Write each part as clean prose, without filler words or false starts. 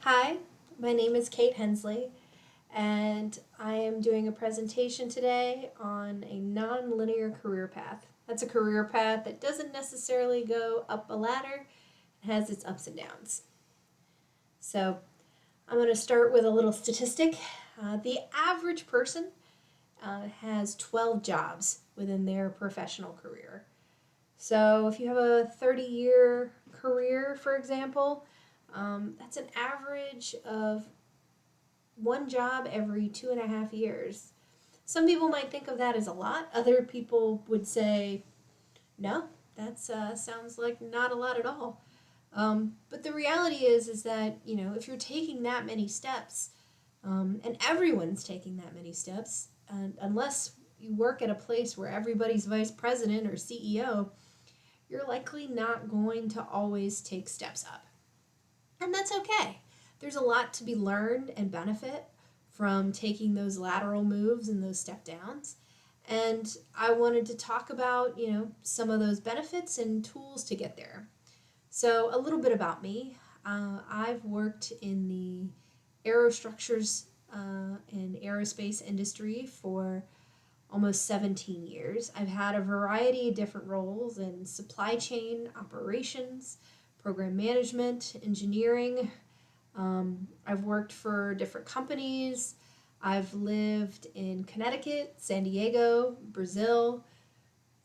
Hi, my name is Kate Hensley, and I am doing a presentation today on a non-linear career path. That's a career path that doesn't necessarily go up a ladder, it has its ups and downs. So, I'm going to start with a little statistic. The average person has 12 jobs within their professional career. So, if you have a 30-year career, for example, that's an average of one job every 2.5 years. Some people might think of that as a lot. Other people would say, no, that sounds like not a lot at all. But the reality is that, if you're taking that many steps, and everyone's taking that many steps, unless you work at a place where everybody's vice president or CEO, you're likely not going to always take steps up. And that's okay. There's a lot to be learned and benefit from taking those lateral moves and those step downs. And I wanted to talk about, some of those benefits and tools to get there. So, a little bit about me. I've worked in the aerostructures and aerospace industry for almost 17 years. I've had a variety of different roles in supply chain operations, program management, engineering. I've worked for different companies. I've lived in Connecticut, San Diego, Brazil,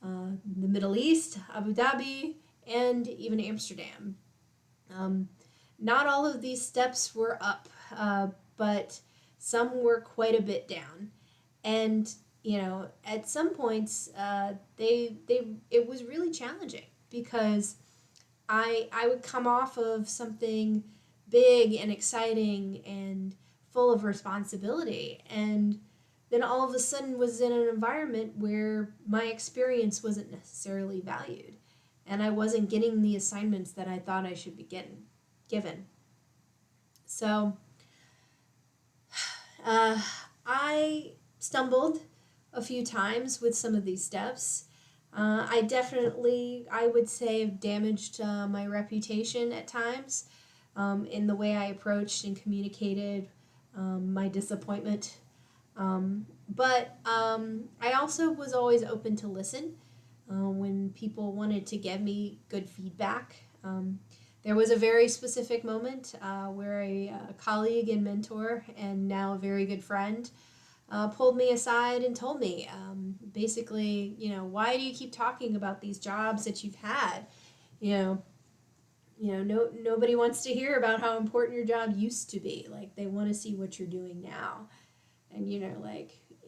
the Middle East, Abu Dhabi, and even Amsterdam. Um, Not all of these steps were up, but some were quite a bit down. And at some points, it was really challenging because I would come off of something big and exciting and full of responsibility, and then all of a sudden was in an environment where my experience wasn't necessarily valued, and I wasn't getting the assignments that I thought I should be getting given. So uh, I stumbled a few times with some of these steps. I definitely, I would say, have damaged my reputation at times in the way I approached and communicated my disappointment. But I also was always open to listen when people wanted to give me good feedback. There was a very specific moment where a colleague and mentor, and now a very good friend, pulled me aside and told me, basically, why do you keep talking about these jobs that you've had? You know, nobody wants to hear about how important your job used to be. Like, they want to see what you're doing now. And,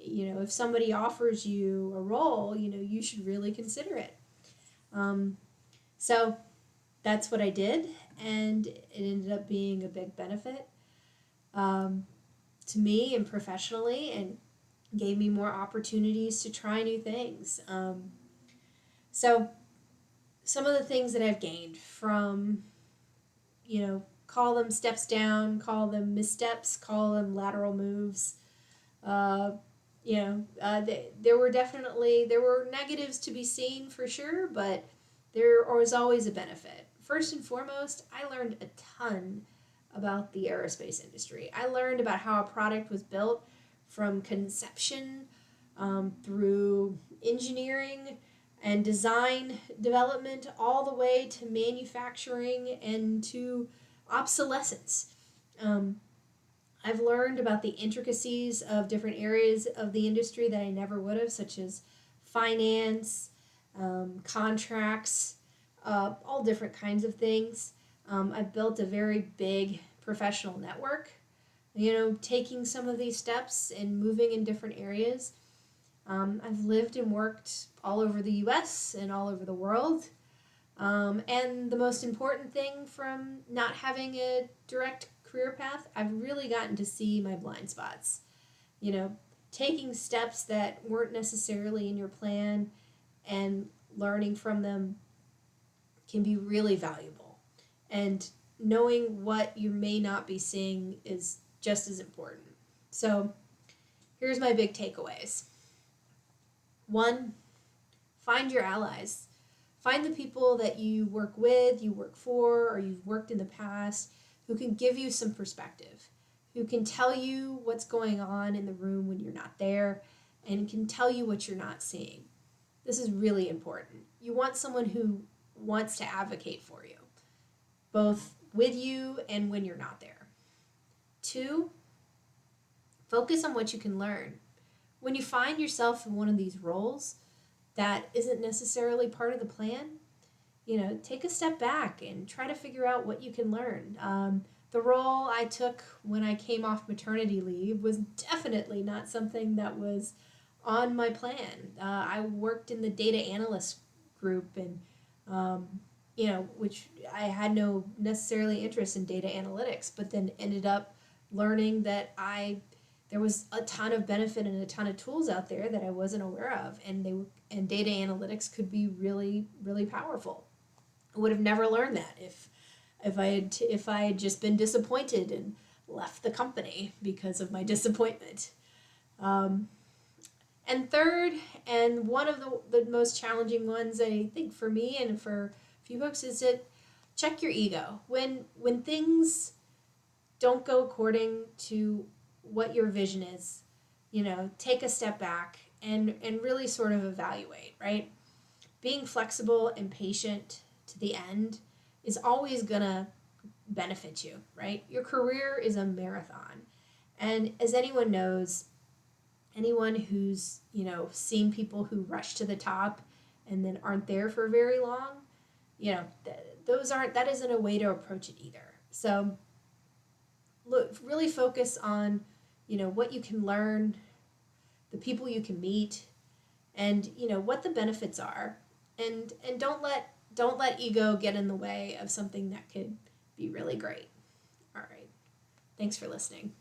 if somebody offers you a role, you should really consider it. Um, so that's what I did, and it ended up being a big benefit um, to me and professionally, and gave me more opportunities to try new things. So some of the things that I've gained from, call them steps down, call them missteps, call them lateral moves. Uh, there were negatives to be seen for sure, but there was always a benefit. First and foremost, I learned a ton about the aerospace industry. I learned about how a product was built from conception through engineering and design development, all the way to manufacturing and to obsolescence. Um, I've learned about the intricacies of different areas of the industry that I never would have, such as finance, contracts, all different kinds of things. I've built a very big professional network, taking some of these steps and moving in different areas. I've lived and worked all over the US and all over the world. And the most important thing from not having a direct career path, I've really gotten to see my blind spots. You know, Taking steps that weren't necessarily in your plan and learning from them can be really valuable. And knowing what you may not be seeing is just as important. So, here's my big takeaways. One, find your allies. Find the people that you work with, you work for, or you've worked in the past who can give you some perspective, who can tell you what's going on in the room when you're not there, and can tell you what you're not seeing. This is really important. You want someone who wants to advocate for you, both with you and when you're not there. 2, focus on what you can learn. When you find yourself in one of these roles that isn't necessarily part of the plan, take a step back and try to figure out what you can learn. The role I took when I came off maternity leave was definitely not something that was on my plan. I worked in the data analyst group, and which I had no necessarily interest in data analytics, but then ended up learning that there was a ton of benefit and a ton of tools out there that I wasn't aware of, and data analytics could be really, really powerful. I would have never learned that if I had just been disappointed and left the company because of my disappointment. And third, and one of the most challenging ones, I think, for me and for a few folks, is to check your ego. When things don't go according to what your vision is, take a step back and really sort of evaluate, right? Being flexible and patient to the end is always gonna benefit you, right? Your career is a marathon. And as anyone knows, anyone who's, seen people who rush to the top and then aren't there for very long, that isn't a way to approach it either. So really focus on, what you can learn, the people you can meet, and what the benefits are, and don't let ego get in the way of something that could be really great. All right. Thanks for listening.